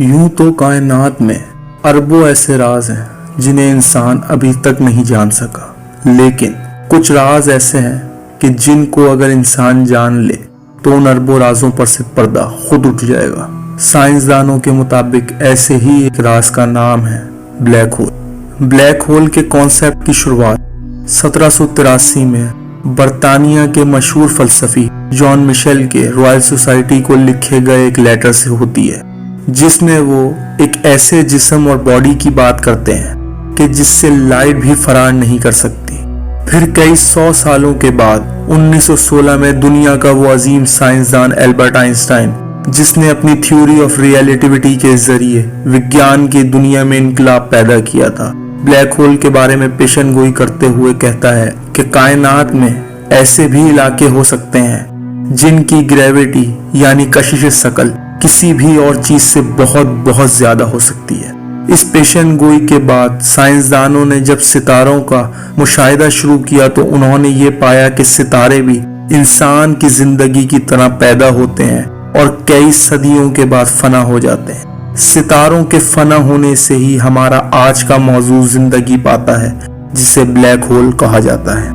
यूं तो कायनात में अरबों ऐसे राज हैं जिन्हें इंसान अभी तक नहीं जान सका, लेकिन कुछ राज ऐसे हैं कि जिनको अगर इंसान जान ले तो उन अरबों राजों पर से पर्दा खुद उठ जाएगा। साइंसदानों के मुताबिक ऐसे ही एक राज का नाम है ब्लैक होल। ब्लैक होल के कॉन्सेप्ट की शुरुआत 1783 में बरतानिया के मशहूर फलसफी जॉन मिशेल के रॉयल सोसाइटी को लिखे गए एक लेटर से होती है, जिसमें वो एक ऐसे जिस्म और बॉडी की बात करते हैं कि जिससे लाइट भी फरार नहीं कर सकती। फिर कई 100 सालों के बाद 1916 में दुनिया का वो अजीम साइंसदान एल्बर्ट आइंस्टाइन, जिसने अपनी थ्योरी ऑफ रिलेटिविटी के जरिए विज्ञान की दुनिया में इनकलाब पैदा किया था, ब्लैक होल के बारे में पेशन गोई करते हुए कहता है कि कायनात में ऐसे भी इलाके हो सकते हैं जिनकी ग्रेविटी यानी कशिश शकल किसी भी और चीज से बहुत बहुत ज्यादा हो सकती है। इस पेशन गोई के बाद साइंसदानों ने जब सितारों का मुशाहिदा शुरू किया तो उन्होंने ये पाया कि सितारे भी इंसान की जिंदगी की तरह पैदा होते हैं और कई सदियों के बाद फना हो जाते हैं। सितारों के फना होने से ही हमारा आज का मौजूद जिंदगी पाता है, जिसे ब्लैक होल कहा जाता है।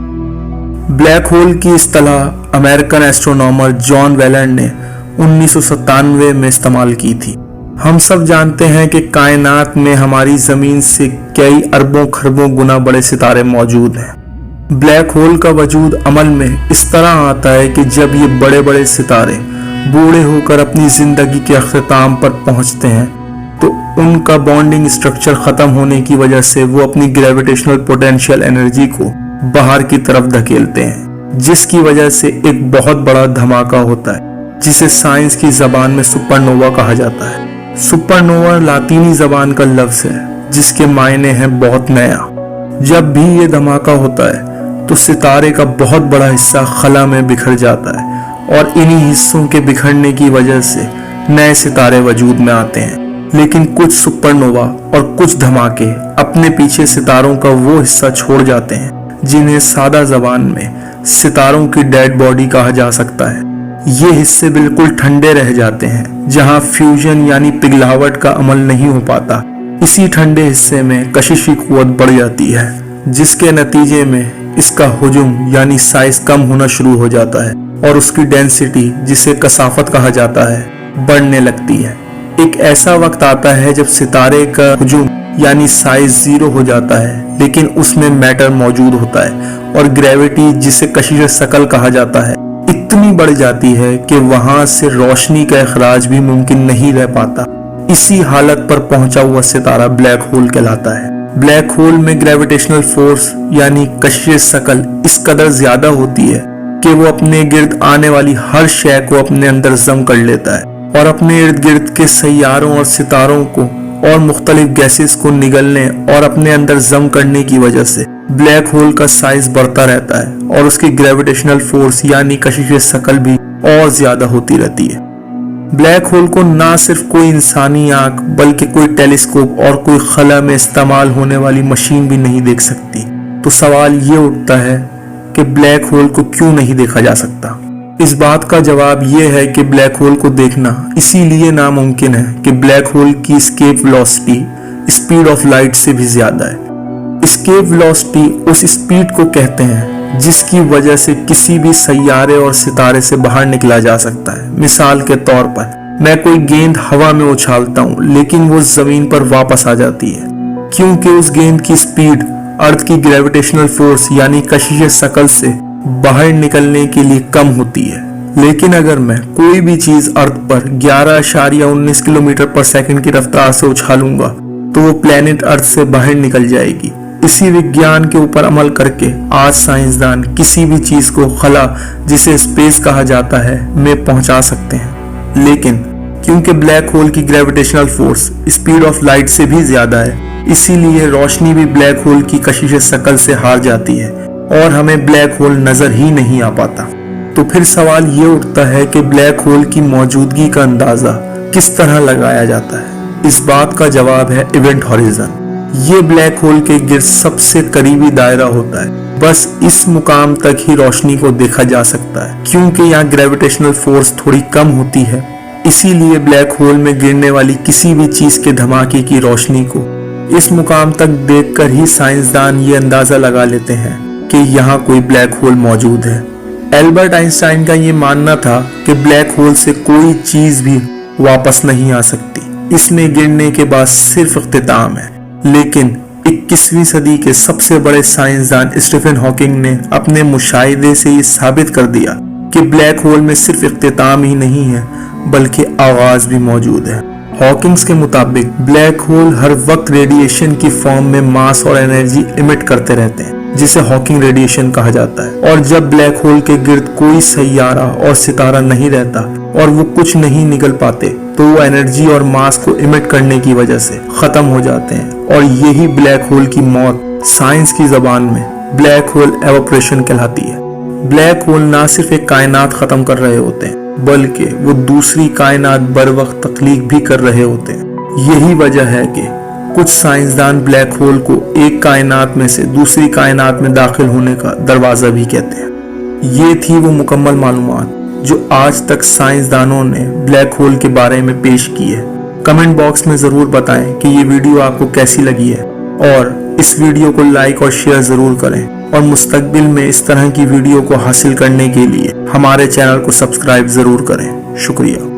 ब्लैक होल की इस्तिलाह अमेरिकन एस्ट्रोनॉमर जॉन वेलन ने 1997 में इस्तेमाल की थी। हम सब जानते हैं कि कायनात में हमारी जमीन से कई अरबों खरबों गुना बड़े सितारे मौजूद हैं। ब्लैक होल का वजूद अमल में इस तरह आता है कि जब ये बड़े बड़े सितारे बूढ़े होकर अपनी जिंदगी के अख्ताम पर पहुंचते हैं तो उनका बॉन्डिंग स्ट्रक्चर खत्म होने की वजह से वो अपनी ग्रेविटेशनल पोटेंशियल एनर्जी को बाहर की तरफ धकेलते हैं, जिसकी वजह से एक बहुत बड़ा धमाका होता है जिसे साइंस की जबान में सुपरनोवा कहा जाता है। सुपरनोवा लातीनी जबान का लफ्ज है जिसके मायने हैं बहुत नया। जब भी ये धमाका होता है तो सितारे का बहुत बड़ा हिस्सा खला में बिखर जाता है और इन्हीं हिस्सों के बिखरने की वजह से नए सितारे वजूद में आते हैं। लेकिन कुछ सुपरनोवा और कुछ धमाके अपने पीछे सितारों का वो हिस्सा छोड़ जाते हैं जिन्हें सादा जबान में सितारों की डेड बॉडी कहा जा सकता है। ये हिस्से बिल्कुल ठंडे रह जाते हैं जहां फ्यूजन यानी पिघलावट का अमल नहीं हो पाता। इसी ठंडे हिस्से में कशिशी कुव्वत बढ़ जाती है, जिसके नतीजे में इसका हुजूम यानी साइज कम होना शुरू हो जाता है और उसकी डेंसिटी, जिसे कसाफत कहा जाता है, बढ़ने लगती है। एक ऐसा वक्त आता है जब सितारे का हुजूम यानी साइज 0 हो जाता है, लेकिन उसमें मैटर मौजूद होता है और ग्रेविटी, जिसे कशिश शकल कहा जाता है, इतनी बढ़ जाती है कि वहां से रोशनी का इखराज भी मुमकिन नहीं रह पाता। इसी हालत पर पहुंचा हुआ सितारा ब्लैक होल कहलाता है। ब्लैक होल में ग्रेविटेशनल फोर्स यानी कशिश शकल इस कदर ज्यादा होती है कि वो अपने गिर्द आने वाली हर शय को अपने अंदर जम कर लेता है और अपने इर्द गिर्द के सैयारों और सितारों को और मुख्तलिफ गैसेस को निगलने और अपने अंदर जम करने की वजह से ब्लैक होल का साइज बढ़ता रहता है और उसकी ग्रेविटेशनल फोर्स यानी कशिश शकल भी और ज्यादा होती रहती है। ब्लैक होल को ना सिर्फ कोई इंसानी आंख बल्कि कोई टेलीस्कोप और कोई खला में इस्तेमाल होने वाली मशीन भी नहीं देख सकती। तो सवाल ये उठता है कि ब्लैक होल को क्यों नहीं देखा जा सकता। इस बात का जवाब ये है कि ब्लैक होल को देखना इसीलिए नामुमकिन है कि ब्लैक होल की escape velocity speed of light से भी ज्यादा है। एस्केप वेलोसिटी उस स्पीड को कहते हैं जिसकी वजह से किसी भी सैयारे और सितारे से बाहर निकला जा सकता है। मिसाल के तौर पर मैं कोई गेंद हवा में उछालता हूँ, लेकिन वो जमीन पर वापस आ जाती है क्योंकि उस गेंद की स्पीड अर्थ की ग्रेविटेशनल फोर्स यानी कशिश शकल से बाहर निकलने के लिए कम होती है। लेकिन अगर मैं कोई भी चीज अर्थ पर 11.19 किलोमीटर पर सेकंड की रफ्तार से उछालूंगा तो वो प्लेनेट अर्थ से बाहर निकल जाएगी। इसी विज्ञान के ऊपर अमल करके आज साइंसदान किसी भी चीज को खला, जिसे स्पेस कहा जाता है, में पहुंचा सकते हैं। लेकिन क्योंकि ब्लैक होल की gravitational force speed of light से भी ज्यादा है, इसीलिए रोशनी भी ब्लैक होल की कशिश शकल से हार जाती है और हमें ब्लैक होल नजर ही नहीं आ पाता। तो फिर सवाल ये उठता है कि ब्लैक होल की मौजूदगी का अंदाजा किस तरह लगाया जाता है। इस बात का जवाब है इवेंट हॉरिजन। ये ब्लैक होल के गिर्द सबसे करीबी दायरा होता है। बस इस मुकाम तक ही रोशनी को देखा जा सकता है क्योंकि यहाँ ग्रेविटेशनल फोर्स थोड़ी कम होती है इसीलिए ब्लैक होल में गिरने वाली किसी भी चीज के धमाके की रोशनी को इस मुकाम तक देखकर ही साइंसदान ये अंदाजा लगा लेते हैं कि यहाँ कोई ब्लैक होल मौजूद है। एल्बर्ट आइंस्टाइन का ये मानना था कि ब्लैक होल से कोई चीज भी वापस नहीं आ सकती, इसमें गिरने के बाद सिर्फ इख्तिताम है। लेकिन 21वीं सदी के सबसे बड़े साइंसदान स्टीफन हॉकिंग ने अपने मुशाहिदे से ये साबित कर दिया कि ब्लैक होल में सिर्फ इख्तिताम ही नहीं है बल्कि आगाज भी मौजूद है। हॉकिंग्स के मुताबिक ब्लैक होल हर वक्त रेडिएशन की फॉर्म में मास और एनर्जी इमिट करते रहते हैं, जिसे हॉकिंग रेडिएशन कहा जाता है। और जब ब्लैक होल के गिर्द कोई सैयारा और सितारा नहीं रहता और वो कुछ नहीं निकल पाते तो वो एनर्जी और मास को इमिट करने की वजह से खत्म हो जाते हैं। और यही ब्लैक होल की मौत साइंस की जबान में ब्लैक होल एवोपरेशन कहलाती है। ब्लैक होल ना सिर्फ एक कायनात खत्म कर रहे होते हैं बल्कि वो दूसरी कायनात बर वक्त तख्लीक भी कर रहे होते हैं। यही वजह है कि कुछ साइंसदान ब्लैक होल को एक कायनात में से दूसरी कायनात में दाखिल होने का दरवाजा भी कहते हैं। ये थी वो मुकम्मल मालूमात जो आज तक साइंसदानों ने ब्लैक होल के बारे में पेश की है। कमेंट बॉक्स में जरूर बताएं कि ये वीडियो आपको कैसी लगी है और इस वीडियो को लाइक और शेयर जरूर करें और मुस्तकबिल में इस तरह की वीडियो को हासिल करने के लिए हमारे चैनल को सब्सक्राइब जरूर करें। शुक्रिया।